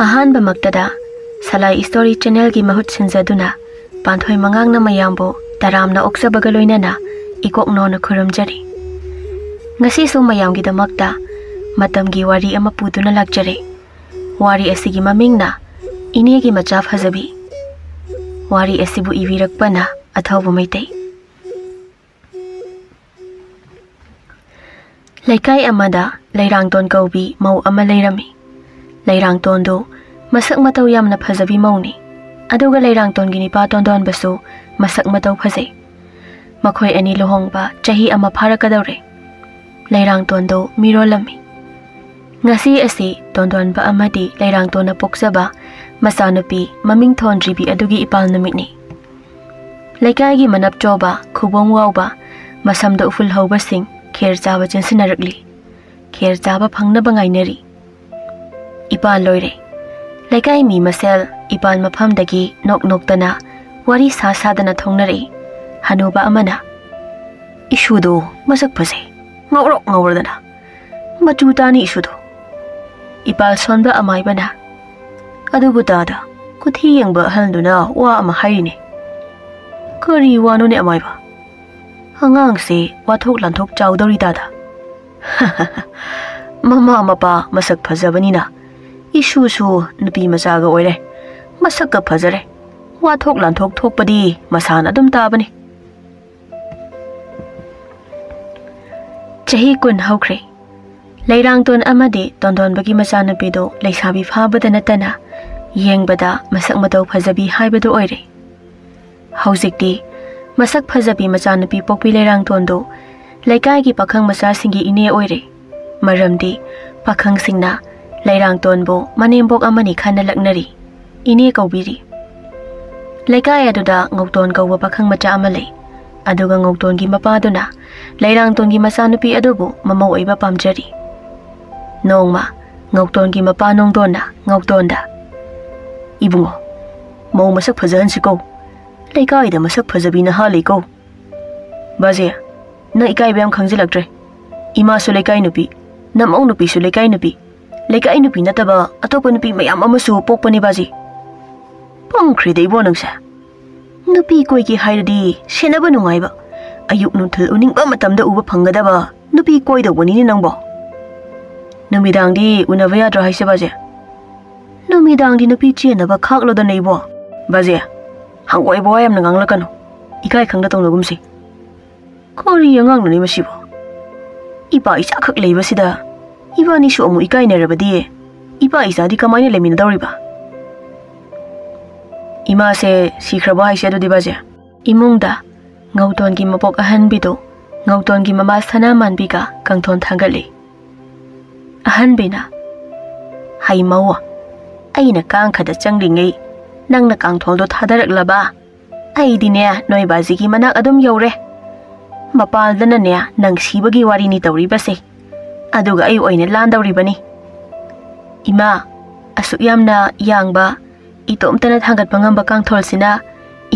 Ahan bamaktada Salai Story Channel gi mahut sinjaduna Panthoi Mangang mayambo taramna oksabaga loinana ikok nona khuramjari. Ngasi su mayam gi damakta matam gi wari ama puduna lakjare. Wari asigi mamingna Enegi Macha Fajabi. Wari asibu iwirakpana Athouba Meetei. Laikai amada lairangton kaubi mau ama lairami. Lairangton do masak matau yamna Fajabi mauni. Aduga lairangton gi nipa tondon basu masak matau phajai. Makhoi ani lohongba chahi ama pharakadaure. Lairangton do mirolami. Ngasi asi tondon ba amadi lairangton na poksaba masanupi maming thonribi adugi ipal namitni. Laikai gi manap choba khubong wawba masamda uful hauba sing kher chaba chinsinaragli. Kher chaba phangnaba ngainari. Ipal loire. Laikai mi masel ipal maphamdagi nok noktana wari sa sadana thongnare. Hanuba amana ishudo masak phajai ngawrok ngawradana machu tani ishudo. Ipal sonba amaibana adubu tada kuthi yengba handuna wa ama hairine. Kari wano ne amaiba hangang se wathok lanthok chawdori tada. Mama mapa masak phajabanina ishu su nupi machaga oire masak ka phajare wathok lanthok thokpadi masana adum tabani. Chahi kun haukre. Lairangton amadi tondon bagi machanupi do laisabi phabada natana yengbada masak matau Fajabi haibadu oire. Haujikti masak Fajabi machanupi pokpi lairangton do laikai gi pakhang macha singi ine oire. Maramdi pakhang singna lairangton bo manembok amani khana laknari ine kaubiri. Laikai aduda ngokton kauba pakhang macha amalai. Aduga ngokton gi mapaduna lairangton gi machanupi adubu mamau oiba pamjari. Nongma ngokton gi mapa nongdona ngoktonda ibungo mau masak phajan siko laikai da masak phajabi na hali ko baje na ikai bam khangjilaktre ima su laikai nupi namau nupi su laikai nupi nataba atopa nupi mayam amasu pokpani baji pangkhri dei bo nangsa nupi koi ki hairadi senaba nungaiba ayuk nuthul uningba matamda uba phangadaba nupi koi da wani ni nangbo numidangdi unaba yadra haise baje numidangdi nupi chenaba khaklo da neibo baje hangoi bo yam nangla kanu ikai khangda tongnagumsi kori yangang nani masibo ipa isa khak leiba sida ibani su amu ikai nerabadi ipa isa di kamaina lemina dawriba ima se sikraba haise adu dibaje imungda ngauton gi mapok ahan bido ngauton gi mama sana manbiga kangthon thangali ahan bina hai mawa aina kang khada changringai nangna kangthol do thadarak ai dine noi baji gi manak adum yore mapal dana ne nang sibagi wari ni tawri base aduga ai oina landawri bani ima asu yamna yangba itom tana thangat pangamba kangthol sina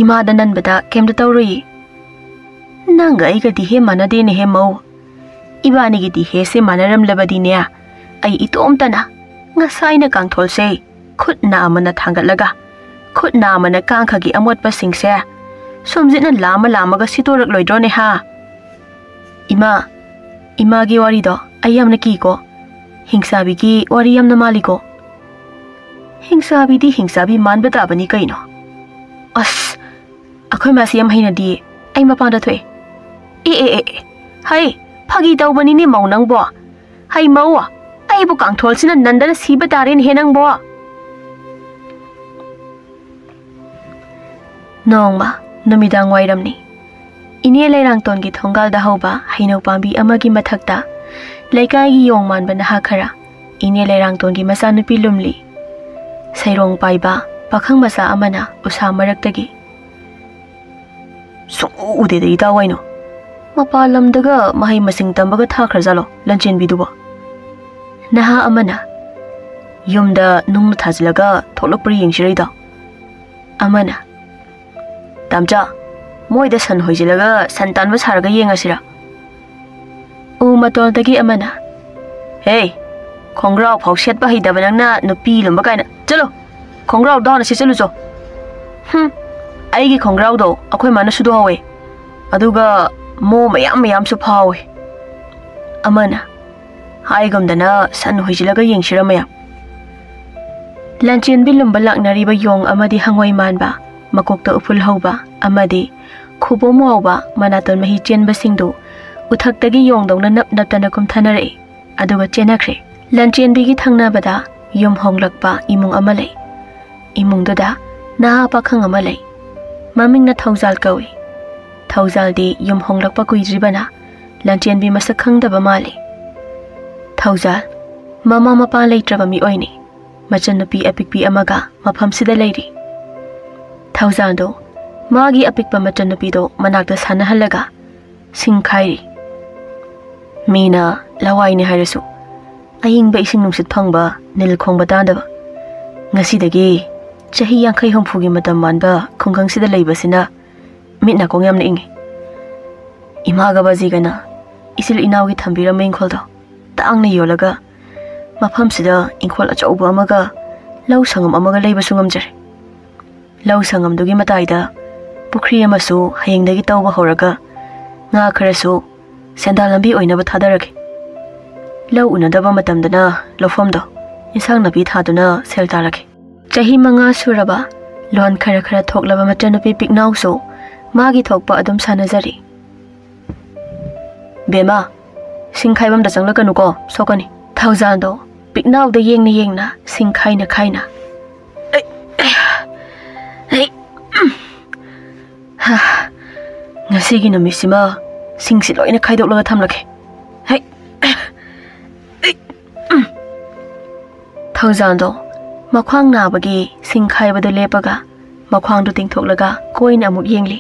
ima danan bada kemda tawri nanga ai ga di he manade ne he mau ibani gi di he se manaram labadi ne ai itom tana ngasai na kangthol se khut na amana thangatlaga khut na amana kangkha gi amot pa singse somjina lama ga sitorak loidro ne ha ima gi wari do ayam na ki ko hingsabi gi wari yam na maliko hingsabi di hingsabi man bata bani kaino as akhoi ma siam haina di ai mapa da thoi hai phagi daw bani ne maunang bo hai mawa ai bu kangthol sina nandana siba tarin henang bo nongma numidang wairamni ine lairangton gi thongal da hoba hainau pambi amagi mathakta laikai gi yongman bana hakhara ine lairangton gi masanupi lumli sairong paiba pakhang masa amana usa maraktagi so ude de ita waino mapalam daga mahai masing tambaga thakhra jalo lanchen biduba naha amana yumda nung thajlaga tholokpri yengshirida amana tamcha moida san hoijilaga santanba saraga yengasira u matol dagi amana hey Kongrao phau set ba hidaba nangna nupi lumba kaina chalo kongrao da na se chalu jo aigi kongrao do akhoi mana su do hawe aduga mo mayam su phawe amana haigam dana san hoijilaga yengshira mayam lanchen bilum balak nari ba yong amadi hangoi manba makokta upul hauba amadi khubo muawba manaton mahi chen ba singdu uthak tagi yong dongna nap nap tana kum thanare aduga chenakre lanchen bigi thangna bada yum honglakpa imung amalai imung doda na pa khang amalai maming na thaujal kawi thaujal di yum honglakpa kuijribana lanchen bi masak khangdaba mali thaujal mama mapa leitraba mi oini machan nupi apikpi amaga mafam sida leiri thaujal do magi apikpa machan nupi do manakta sanahalaga singkhairi mina lawai ni hairusu aying ba ising numsit phangba nil khongba tandaba ngasi dagi chahi yankhai homfugi matam manba khongkhang sida leibasina mitna kong yamna ingi imaga baji gana isil inawi thambira main kholdo taangna yolaga mafam sida ingkhol achauba amaga law sangam amaga leiba sungam jare law sangam dugi mataida pukri amasu hayengdagi tawba horaga nga kharasu sendal lambi oina ba thadarake law unadaba matamdana lofamdo insang nabi thaduna sel tarake chahi manga suraba lon khara khara thoklaba matanapi piknaw so magi thokpa adum sanajari bema singkhaibam da changlakanu ko sokani thaujal do piknaw da yengna singkhaina khaina ngasigi namisima singsi loina khaidok laga thamlake hai thaujal do makhwang nabagi singkhai badu lepaga makhwang du tingthok laga koina amuk yengli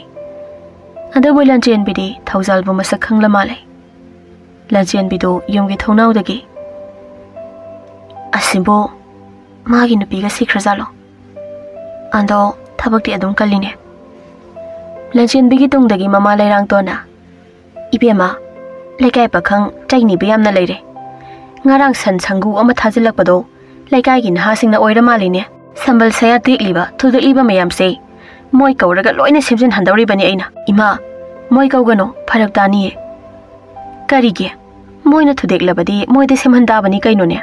anda boilan chen bidi thaujal bu masak khangla malai lanchen bidu yumgi thonau dagi asimbo magi nupiga sikhrazalo ando thabakti adum kaline lanchen bigi tung dagi mama lairang tona ibema lekai pakhang chaini biyamna leire ngarang san sangu ama thajilakpado lekai gi naha singna oira maline sambal saya tikliba thudliba mayam se moi kauraga loina semjin handawri bani aina ima moi kaugano pharak tani karige moina thudeklabadi moide semhanda bani kainone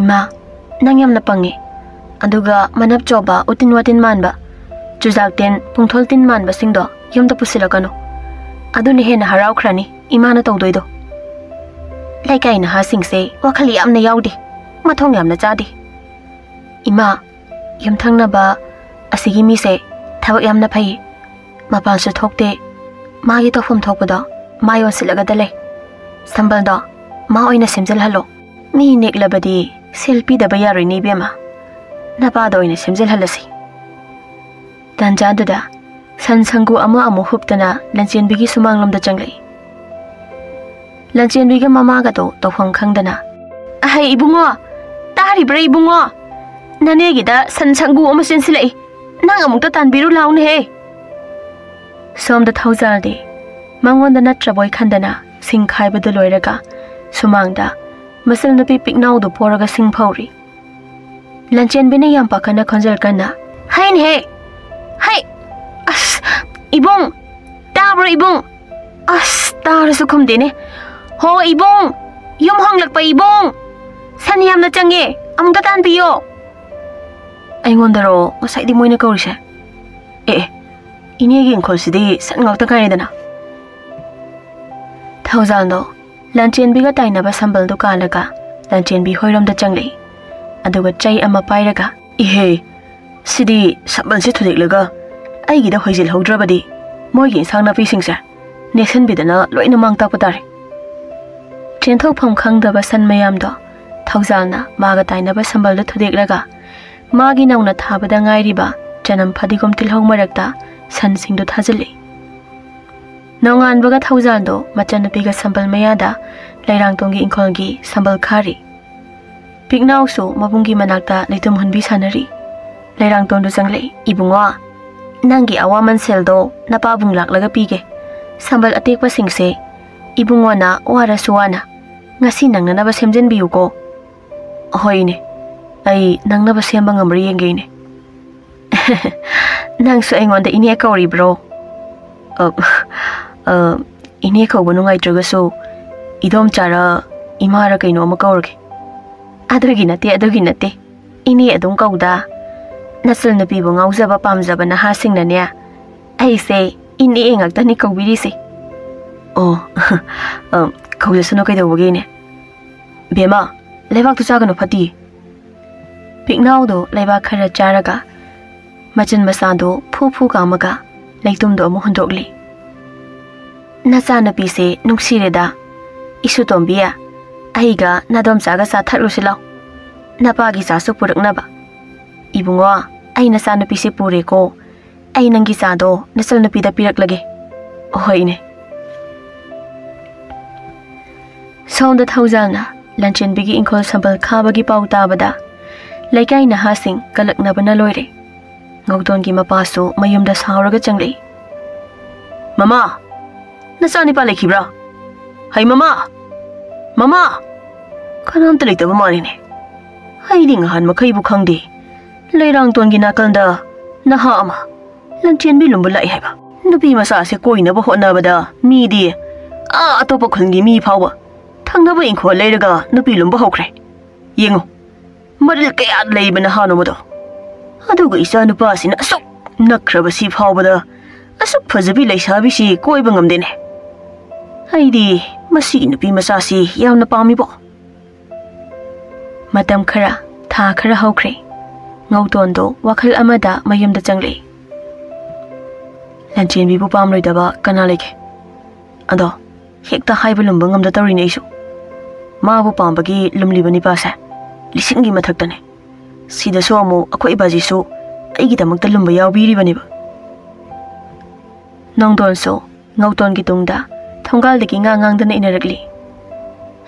ima nangyam na pange aduga manap choba utin watin manba chujak ten pungthol tin manba singdo yumda pusilakano aduni hena harau khrani imana tawdoido lekai na ha singse wakhali amna yaudi mathong yamna chadi ima yumthangna ba asigi mi se thabak yamna phai mapal se thokte magi to phum thokpada mayo silaga dale sambal da ma oina semjal halo mi neklabadi selfie da bayari ni bema napa da oina semjal halasi tanja da san sangu ama amu huptana lanchen bigi sumang lomda changlei lanchen biga mama ga to tofang khangdana ahai ibungo tari bra ibungo nane gi da san sangu ama sensilei nang amuk ta tanbiru laune he som da thaujal de mangon da natra boy khandana singkhai badu loiraga sumangda masal napi piknaw do poraga singphauri lanchen bine yam pakana khonjal kana hain he hai as ibong tabra ibong as tar su khum dene ho ibong yum honglak pa ibong san yam na change amuk ta tan piyo aingondaro ngasai di moina kaurise inegi ingkholsidi san ngawta kaidana thaujal do lanchen biga tainaba sambal do kalaga lanchen bi hoirom da changlei aduga chai ama pairaga ihe sidi sambal se thudeklaga aigi da hoijil hodrabadi moigi sangna pi singsa nation bidana loina mangta patare chenthok phom khangdaba san mayam do thaujalna maga tainaba sambal do thudeklaga magi nauna thabada ngairiba janam phadigom tilhong marakta san singdo thajili nongan baga thaujal do machanapiga sambal mayada lairang tonggi ingkholgi sambal khari piknaw so mabungi manakta leitum hunbi sanari lairang ton do changlei ibunga nangi awaman seldo napa bunglak laga pige sambal atekpa singse ibungo na wara suwana ngasi nangna ba semjen biu ko Hoine, ai nang na ba siyamba ngamri yengene. Nang so aingonda ine kauri bro. Ine kauba nungai tragaso idom chara imara kaino ama kaurge. Adugi nate. Ine adum kauda. Nasal na pibo ngauzaba pamzaba na hasing na niya. Ay se ine ngakta ni kaubiri se. Oh, kauda sano kay daw ne. Bema, leibak tu saga no pati. Piknaw do leibak khara charaga. Machan masado fu kamaga leitum do mo hundokli. Nasa na pise nuksireda. Isu tombia. Aiga nadom saga sa thatrusilaw. Napagi sa supurak na ba. Ibungo, ay nasa na pise pure ko. Ay nang gisado nasal na pida pirak lagi. Ohoy ne. Sound at hauzal na. Lanchin bigi ingkol sambal kabagi pauta bada. Laikay na hasing kalak na ba na loire. Ngawton ki mapaso mayumda sauraga changli. Mama! Nasaan ni palay kibra? Hay mama! Mama! Kanam talita ba mali ne? Hay di ngahan makay bukhang di. Layrang tuan ginakanda. Naha ama. Lanchin bilumbulay hay ba? Nabi masa se koy na baho na bada. Mi di. Ato pa kulngi mi pawa. Thang na ba ingko layraga nabi lumbahaw kre. Yengo. Maril kaya lay ba na hano mo do? Aduga isa nupa sina asok nakraba si pawa asok fazabi lay sabi si koy bangam din eh. Ay di masi nabi masasi yaw na pami bo. Matam khara tha khara hawkre. Ngawton do wakhal amada mayamda changli. Lanchin bi bu pamloi daba kana leke. Ado hekta haiba lumba ngamda tawri ne isu. Ma bu pambagi lumli bani pasa. Lisingi mathakta ne. Sida so amu akwai baji so aigi damakta lumba yawbiri bani ba. Nangdon so ngawton gi tungda thongal deki ngang-ngang inarakli.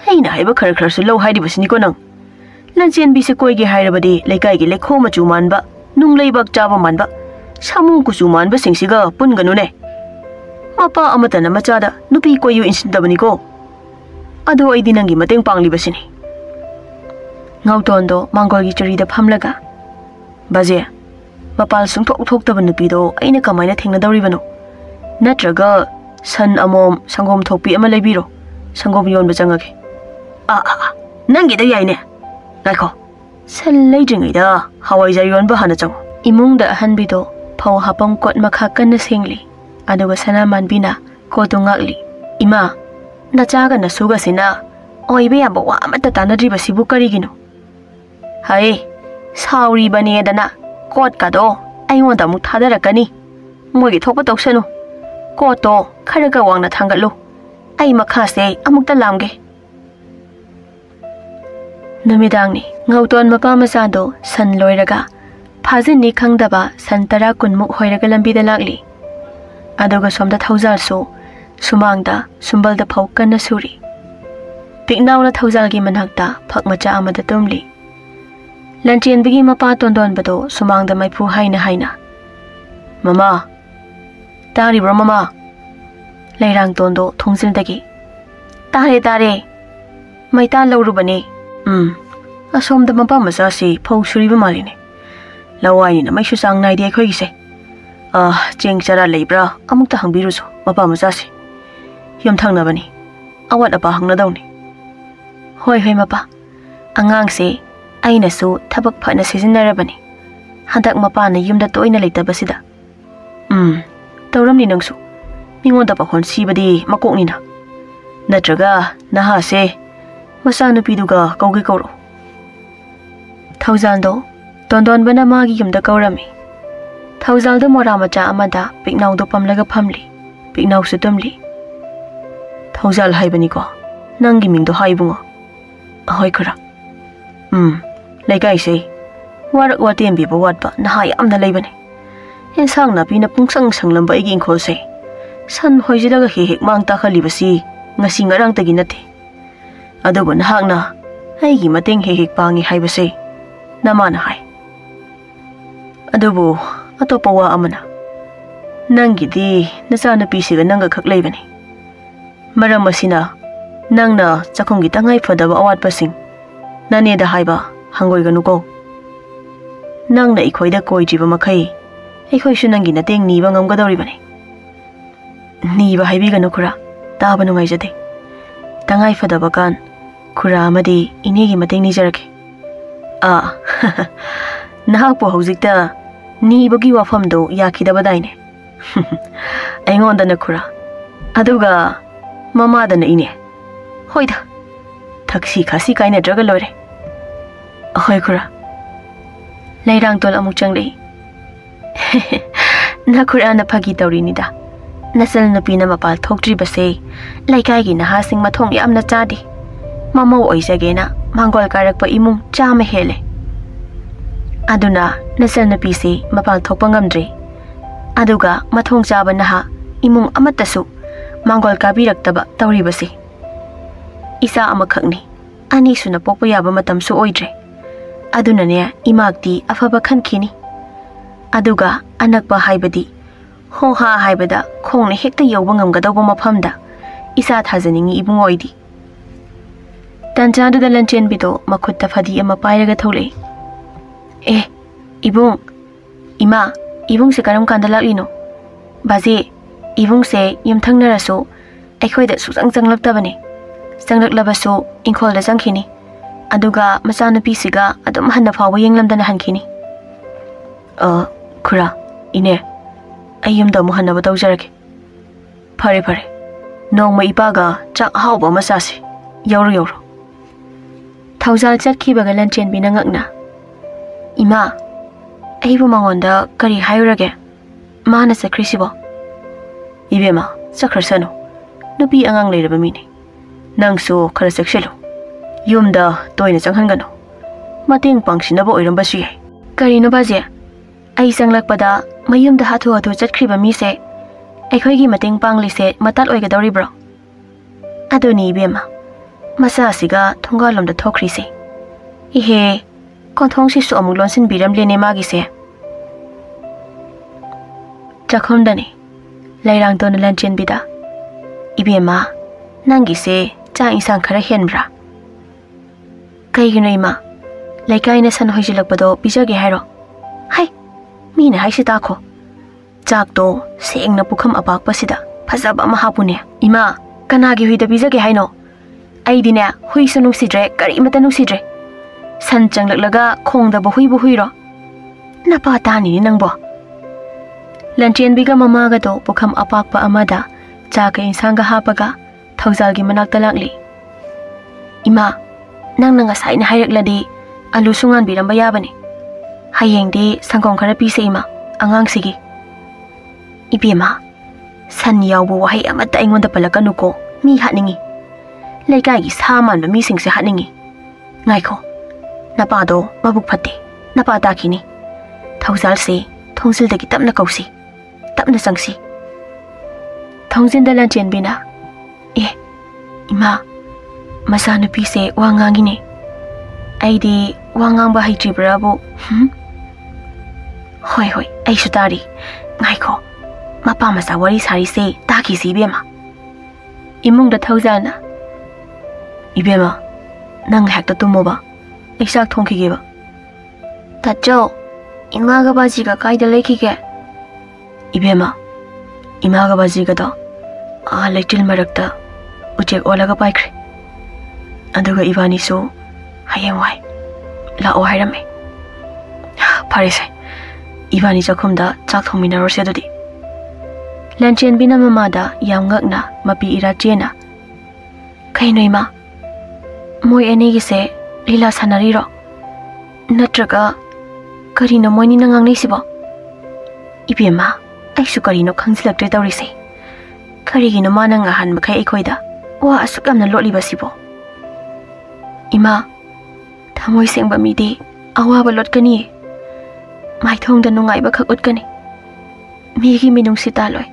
Haina haiba khar su lau haidi basini ko nang. Lanchin bi se koi gi hairabadi laikai gi lekho machu manba nung leibak chaba manba samung kuchu manba singsiga punganu ne. Mapa amata na machada nupi koyu insintabani ko. Ado ay dinangi mateng pangli basini. Ngawton do manggol gi churida phamlaga. Baje, mapal sungthok taba nupi do aina kamaina thengnadawri bano. Natraga san amom sangom thokpi ama leibiro. Sangom yon ba changage. Nangi da yaine. Ngaiko. San leijingai da hawai ja yon ba hana chang. Imung da hanbi do phau hapam kot makha kanna sengli. Aduga sana manbina ko tungakli. Ima, nachaga na suga sina. Oibe ya bawa amata tanadri basibu karigino. Hai, sauri bani dana. Kot ka do ayon da muk thadarakani. Mogi thokpa toksanu. Kot to kharaga wangna thangatlu. Ai makha se amukta lamge. Namidangni ngawton mapa masado san loiraga. Phajin ni khangdaba san tara kunmuk hoiraga lambida lakli. Aduga somda thauzal so sumangda sumbalda phau kanna suri. Piknaw na thauzal gi manhakta phakmacha amada tumli. Lanchin bigi mapa tondon bado sumangda maipu haina. Mama. Tari bro mama. Lairang tondo thongsil-dagi. Tare. Maita laurubani. Asomda mapa masasi phau suriba malini. Lawai na may susang naidi akoy gise. Jeng chara leibra amukta hangbiruso mapa masasi. Yom thang na bani. Awat apa hang na daw ni. Hoy mapa. Angang se ay nasu tabak pa na sisinarabani. Handak mapa na yumda to'y na leitaba sida. Tawram ni nangsu. Mingon da pa konsi badi makok ni na. Natraga nahase masano piduga kaugi kauro. Thauzaldo tondon bana magi yumda kaurami. Thauzaldo mora macha amada piknaw do pamlaga phamli. Piknaw su tumli. Thauzal haibani ko. Nangi mingdo haibungo. Ahoy khara. Laikai se. Warak watem bi bawatba nahay amna leibani. Insang na pina pungsang sanglamba iging khol se. San hoijilaga hehek mangta khalibasi ngasi ngarang tagi nate. Adobo nahakna aigi mateng hehek pangi haibase. Namana hai. Adobo atopawa amana. Nangi di nasana pisiga nanga khak leibani. Maram asina nangna chakonggi tangay fadaba awat pasing. Nane da haiba hangoi ganu ko. Nang na ikhoi da koi jiba makai. Ikhoi shu nangi na teng ni ba ngam ga dori bane. Ni ba haibi ganu khura. Ta ba nu ngai jade. Tangai fada bakan khura amadi inegi mateng ni jarake. Ah. Nahak po hauzik da ni bagi wafam do yakida badaine. Aingon da na khura. Aduga mama da na ine. Hoida. Taksi khasi kaina draga lore. Ahoi khura. Lairang tol amuk changlei. Na khura na phagi tawri ni da. Nasal na pina mapal thokdri base. Laikai gi na hasing mathong yam na chadi. Mama oisage na mangol karak pa imung chama hele. Aduna nasal na pisi mapal thokpa ngamdre. Aduga mathong chaba naha imung amatasu mangol kabiraktaba tawri base. Isa amakhakni ani suna pokpa yaba matam su oidre. Aduna ne imagti afaba khankini. Aduga anakpa haibadi ho ha haibada khongna hekta yoba ngamgadawba mafamda isa thajaningi ibung oidi. Tanjadu da lanchen bido makhutta phadi ama pairaga thole. Ibung ima ibung se karam kanda laklino. Baje ibung se yumthangnarasu aikhoi da susang changlaktabane. Changlaklabasu ingkhol da changkhini. Aduga machanupi siga adum hanna fawa yenglamdana hankhini. Khura ine ayumda mu hanna ba tawjarake. Phare phare nongma ipaga chak hauba masasi yawro Thaujal chakhibaga lanchen bina ngakna. Ima aibu mangonda kari hayurage mana sakrisibo. Ibema sakrasano nupi angang leiraba mini. Nangsu khara sakselo. Yumda toina changhangano. Mateng pangsinaba oirambasi yai. Karino baje ai changlakpada mayumda hathu chatkriba mi se aikhoi mateng panglise matal oigadawribro. Adoni ibema masa asiga thongalomda thokrise. Ihe konthong si su amuk lonsin biram lene magi se. Chakhomdani lairang ton lanchen bida. Ibema nangi se cha insang khara henbra. Kaigino ima laikai na san hoijilakpado bijage hairo. Hai mina haisi takho. Chak to sengna pukham apakpa sida phajaba ma hapune. Ima kanagi huida bijage haino. Aidine hui sunu sidre kari mata nu sidre. San changlaklaga khongda buhui ro. Napa tani nangbo. Lanchen biga mama ga do pukham apakpa amada chaka insanga hapaga thaujal gi manakta lakli. Ima nang nanga saina hairekladi alu sungan biramba yabane. Hayengdi sangkong khara pise ima angang sigi. Ibema san yawbu wahai amata aingonda palakanu ko mi hatningi. Laikai gi saman ba mi singse hatningi. Ngaiko napa do mabuk phate napa takini. Thaujal se thongsil dagi tapna kausi tapna sangsi. Thongjin da lanchen bina. Ima masanu pise wangangine. Aidi wangang ba haitribra bo. Hoi ai sutari. Ngaiko mapa masa wari sari se taki si bema. Imung da Thaujal na. Ibema nang hekta tumoba. Eksak thongkhige ba. Tacho imaga baji ga kaida lekhige. Ibema imaga baji ga da lektil marakta uchek olaga paikre. Aduga ibani so hayengwai la o hairame. Parise ibani chakhumda chak thongminaro se dodi. Lanchen bina mamada yamngakna mapi ira chena. Kainoima moi enegi se lila sanariro. Natraga karino moini nangangnei sibo. Ibema aisu karino khangsilaktre tawrise. Karigino mana ngahan makai ekoida wa asuk yamna lotliba sibo. Ima thamoi sengba midi awaba lotkani. Maithongda nungaiba khak utkani. Migi minung sitaloi.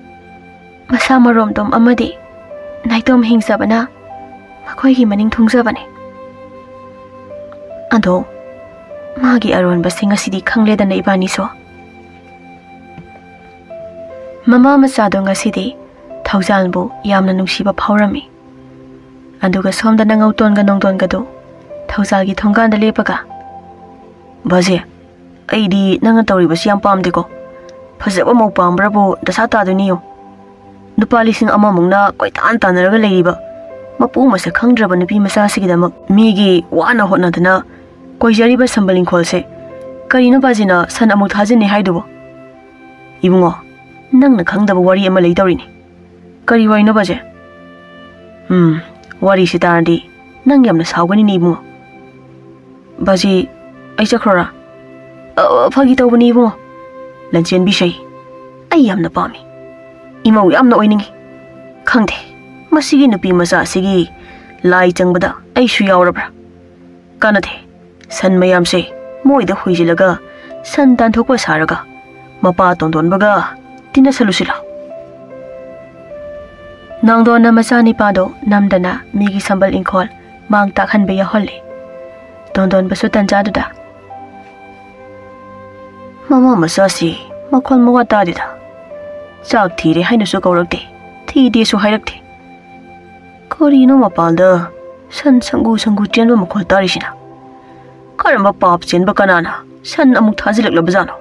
Masa maromdom amadi naitom hingsabana makoigi maning thungjabane. Ado magi aron basing asidi khangleda na ibani so. Mama masado ngasidi Thaujal bu yamna nungsiba phawrami. Aduga somda nangauton ga nongton ga do ꯊꯧꯖꯥꯜꯒꯤ ꯊꯣꯡꯒꯥꯟꯗ ꯂꯦꯞꯄꯒ ꯕꯥꯖꯦ ꯑꯩꯗꯤ ꯅꯪꯅ ꯇꯧꯔꯤꯕꯁꯤ ꯌꯥꯝ ꯄꯥꯝꯗꯦꯀꯣ ꯐꯖꯕ ꯃꯧ ꯄꯥꯝꯕ꯭ꯔꯕꯨ ꯗꯁꯥ ꯇꯥꯗꯣꯏꯅꯤꯌꯣ नुपा 1,000,000 कोइतान तानरगा लेरिबा मपू मसक खंगद्रबा नुपी मचासिगिदमक मीगी वाना होटनादना कोइजरिबा संबलिंग खोलसे करिनो बाजिना सन अमुक थाजिने हाइदुबो इबुंगो नंगना खंगदबा वारी अमा लेइतौरिनि करि वाइनो बाजे वारी सितारदि नंग यामना सावगनि नि इबुंगो बाजी आई चख्रोरा फगी तौबनि इबुंगो लंचेन बिसै आई यामना पामी इमौ यामना ओइनिंगी खंदे मसिगी नुपी मचा सिगी लाई चंगबदा आइसु यावरब्रा कानथे सन मयामसे मोइदा हुइजिलगा सन तानथोकवा सारगा मपा तोंदोनबगा तिना सलुसिला नांदोना मचा निपादो नमदना मिगी संबल इंखोल मांग ताखनबे याहोल्ले तोंदोन बसु तंजादुदा ममा मचासी मखोल मवा तादिदा चाक थीरे हाइनसु कौरक्ते थीदेसु हाइरक्ते करिनो मपालदा सन संगु संगु चेनबा मखोल तारिसिना करम्बा पाप चेनबा कनाना सन अमुक थाजिलक्लबजानो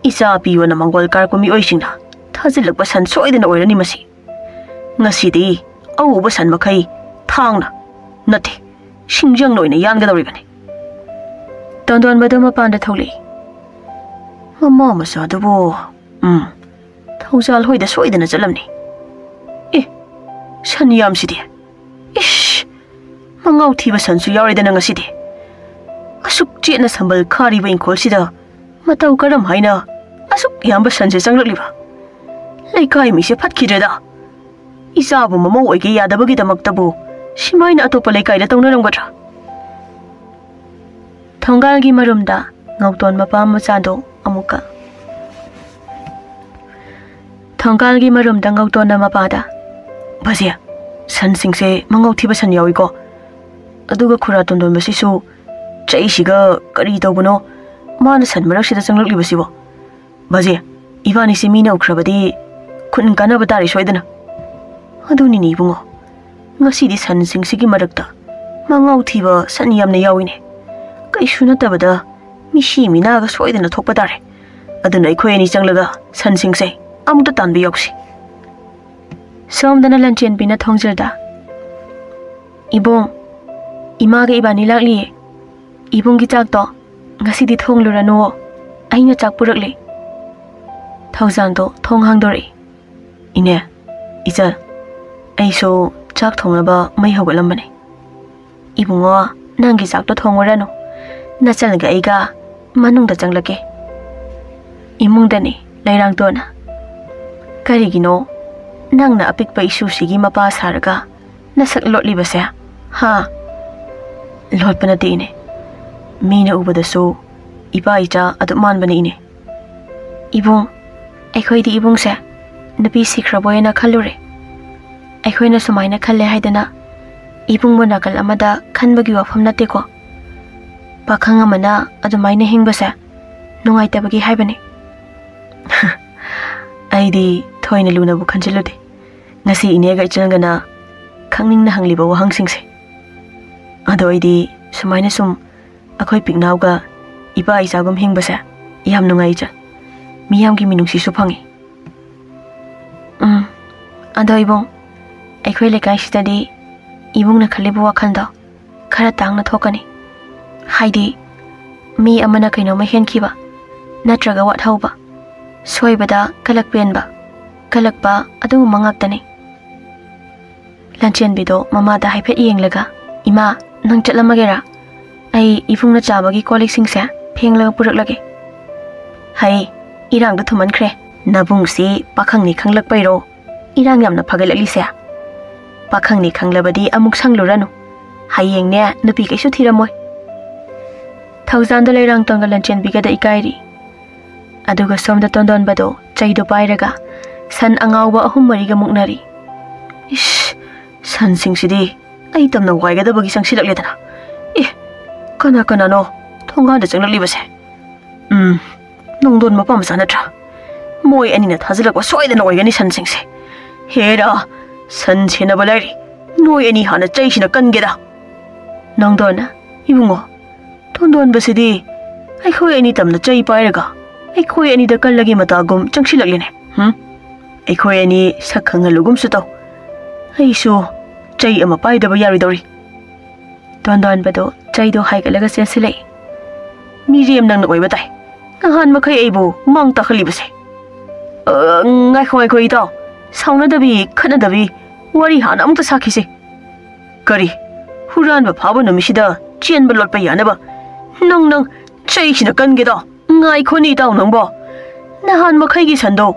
इचा पिवना मंगोल कारकुमी ओइसिंना थाजिलक्बा सन सोइदना ओइरनि मसी ngasi औबा सन मखै थांगना नते सिंजंग नोइना यानगदौरिबने तोंदोन बदो मपानदा थौले ममा मसादुबो थौजाल होइदा सोइदना चलमनि ए सन यामसिदि इश मंगाउ थीबा सनसु यावरेदना ngasiदि असुक चेना संबल खारिबा इंखोलसिदा मतौ करम हाइना असुक यामबा सनसे चंगलक्लिबा लेकाय मिसे फटखिद्रेदा इसाबु ममौ ओइगे यादबगिदमक्तबु सिमाइना अतोपा लेकायदा तौनरमगद्रा थोंगालगी मरुमदा ngauton mapa machado amuka थोंगालगी मरुमदा ngauton mapada बाजे सन सिंगसे मंगौ थीबा सन याविको अदुगा खुरा तोंदोन बसिसु चैसिगा करी तौबनो माना सन मरक्सिदा चंगलक्लिबसिबो बाजे इबानी से मीना उख्रबदी खुन कानबा तारि सोइदना अदुनि नि बुंगो ngasiदी सन सिंगसिगी मरक्ता मंगौ थीबा सन यामना याविने कैसु नतबदा मिसी मिनागा सोइदना थोकपा तारे अदुना अखोय अनि चंगलगा सन सिंगसे अमुक्ता तानबि यौक्सि सोमदना लंचेन बिना थोंजरदा इबों इमागे इबानी लाक्लिए इबुंगी चाकतो ngasiदी थोंगलुरानो आइना चाक पुरक्ले थौजांदो थोंग हांदोरे इने इचल आइसो चाक थोंगबा मै हौगलमबने इबुंगो नंगी चाकतो थोंगोरानो नचलगा आइगा मनुंगदा चंगलके इमुंगदने लैरांतोना करिगिनो नंगना अपिकपा इशुसिगी मपा सारगा नसक लोटलिबसे हा लोटपनतेने मीना उबदसु इपा इचा अदु मानबने इने इबुंग अखोइदी इबुंगसे नपी सिख्रबोयना खल्लुरे अखोइना सुमाइना खल्ले हाइदना इबुंगबो नाकल अमदा खनबगी वाफम नतेको पाखंग अमना अदुमाइना हिंगबसे नुंगाइतबगी हाइबने आइदी थोइना लुनाबु खंजिलुदे ngasi इनेगा इचलंगना खंगनिंगना हंगलिबा वहंगसिंगसे अदो आइदी सुमाइना सुम अखोइ पिकनाउगा इपा इचागुम हिंगबसे याम नुंगाइचा मियामगी मिनुंगसिसु फंगी अदो इबों अखोइ लेकाइसिदादि इबुंगना खलिबा वखंदो खरा तांगना थोकनी हाइदी मी अमना कैनोमा हेनखिबा नत्रगा वाथौबा सोइबदा कलकपेनबा कलकपा अदु मंगाक्तनी लंचेन बिदो ममादा हाइफेट येंगलगा इमा नंग चलमगेरा आई इफुंगना चाबगी कोलिक सिंगसे फेंगलगा पुरकलगे हाय इरांग द थुमनख्रे नबुंगसी पाखंगनी खंगलकपैरो इरांग यामना फगललिसे पाखंगनी खंगलबदी अमुक संगलुरानु हायेंगने नुपी कैसु थिरमोय थौजांदो लेरांग तोंगा लंचेन बिगदा इकाइरी अदुगा सोमदा तोंदोन बदो चैदो पाइरगा सन अंगाउबा अहुम मरिगा मुकनारी इश सन सिंगसिदी आई तमना वाइगदबगी संगसिलक्लेदना ए कना कनानो थोंगादा चंगलक्लिबसे नोंदोन मपा मचा नत्रा मोय अनिना थाजिलकवा सोइदना ओइगनी सन सिंगसे हेरा सन सेनबा लाइरी नोय अनि हाना चैसिना कनगेदा नोंदोना Ibungo, Tondon basidi, I khoi any tam the chay piraga. I khoi any the kalagi matagum, changshilagine. I khoi any sakangalugum suto. I so chay am a pie the yaridori. Tondon bado, chay do hike a legacy sile. Museum nang the way but I. Han Makai able, Mount Takalibase. I khoi ito. Sound the bee, Canada bee, wari hanam the sakise. Curry, who ran the power no mishida, Chien Balot Payanaba. Nung, chase in a gun get off. I couldn't eat down number. Nahan Makai Sando.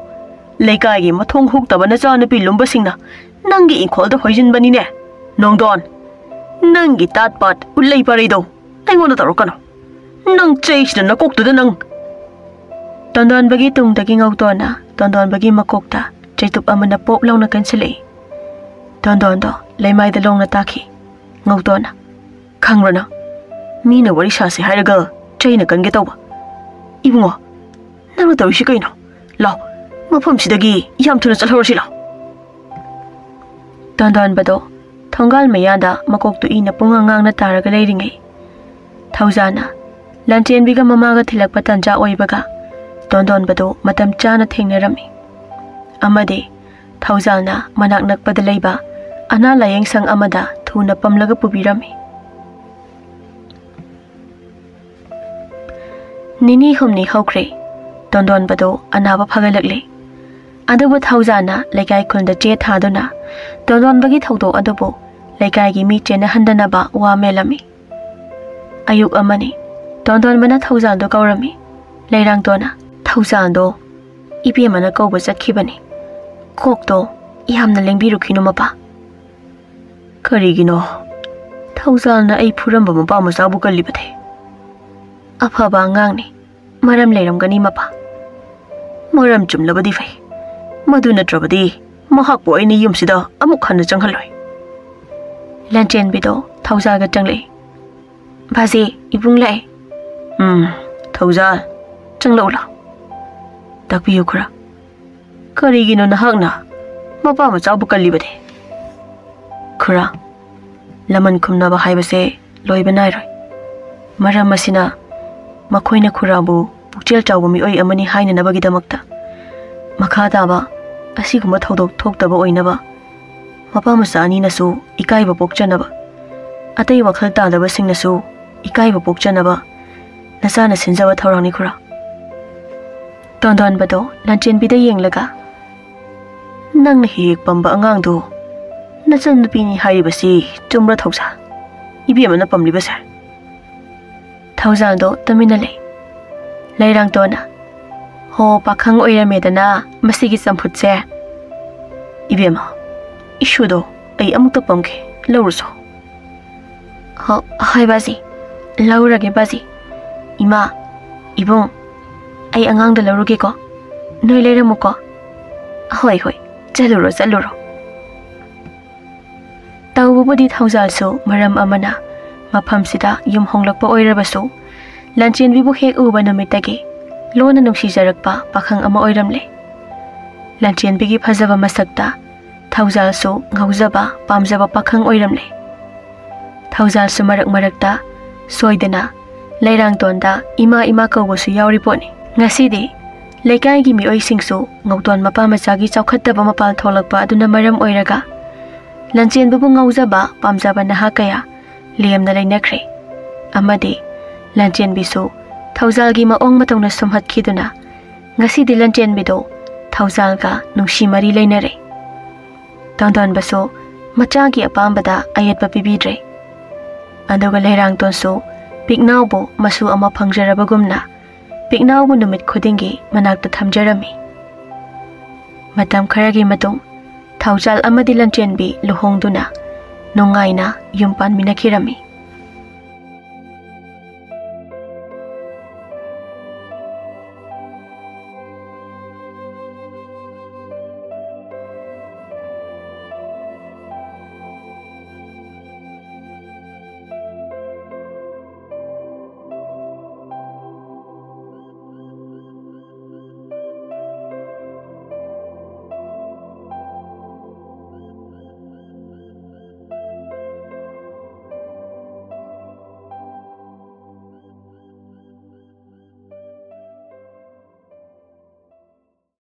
Lake I game a tongue hooked up on a zone of Lumbasina. Nangi in called the poison banine. Nung don. Nangi that part, would lay parido. I wanted the rocano. Nung chase the cook to the nung. Tondon bagi tung taking out dona, Tondon bagi makokta, Jatup amana pop long na cancele. Tondon do, lay my the long nataki. Ngotona. Kangrana. Mina wari shasi hire girl, chain a can get over. Even more. Never though she go. Law, Mopum sidagi, yam to the Salhorsila. Tondon bado, Tongal mayanda, makok to in a pungang na taragalading. Tauzana, Lantian biga mamaga tilak patanja oibaga. Tondon bado, matam chana tingnarami. Amade, Tauzana, manak nagpadalaiba, ana layang sang amada, tuna pamlaga pubirami. Nini humni hokre, Tondon bado, anaba pagalagli. Adobo Tauzana, like I couldn't jet hadona, Tondon bagi taudo adobo, like I give me jena handanaba, wa melami. Ayuk amani, Tondon mana Tauzando gaurami, Layrang dona, Tauzando, Ipiamana go was at Kibani. Kokto, Iham the Lingbiru mapa. Karigino, Tauzana a puramba mabamas abuka libate. Apaba ngangni, Maram Layram ganimapa. Moram jum labadi fay. Maduna trabadi, Mahak boy ni yumsida, Amukana janghaloi. Lanchen bido, Tauzaga jangli. Bazi, ibung lay. Tauzal, janglola. Takbi yukra. Karigino na hagna, Mapa masabuka libade. Kura, Laman kumna bahaybase, loy banairoi. Maram masina, Makoina kurabu, Bukchel chawumi oi amani haina nabagidamakta. Makadaba, asiguma thodok thoktaba oinaba. Mapa masani nasu, ikaiba pokchanaba. Atay wakhal tadaba singnasu, ikaiba pokchanaba. Nasana sinzawa thorani kura. Tondon bado, Lanchen bida yenglaga. Nang hik pamba angang do. Nasan pini haibasi, Jumra Tausa. Ibiamana pamlibasa. Tauzando taminale. Layrang dona. Ho pakang oira medana, masigi samputse. Ibiama. Ishudo, ay amukta pamke, lauruso. Ho, hai bazi. Laurage bazi. Ima, ibong. Ay angang da lauruge ko. Noy layramu ko. Hoi hoi, jaluro. Taububudi Tauzalso, Maram amana. Mapamsida yum honglakpa oirabaso, Lanchen bibu hek uba namitagi, Lona nung sijarakpa pakang ama oiramle. Lanchen bigi pazaba masagta, Tauzalso ngauzaba pamzaba pakang oiramle. Tauzalso marakta, Soydana, Layrang tonda ima kaubosu yauriponi. Ngasidi, Laikai gi mi oisingso, Ngauton mapamazagi chaukhataba mapal tholakpa aduna maram oiraga. Lanchen bibu ngauzaba pamzaba nahakaya, Liam na lainakre. Amadi, Lanchen biso, Tauzalgi maong matong na sumhat kiduna. Ngasi di Lanchen bido, Tauzalga nung shimari lainare. Tondon baso, machagi apambada ayat papibidre. Ando ga layrang tonso, Pignaw bo masu ama pangjarabagumna. Pignaw bo numit khudingi managta thamjarami. Matam kharagi matung, Tauzal amadi Lanchen bi luhongduna. Nungai na yumpan minakirami.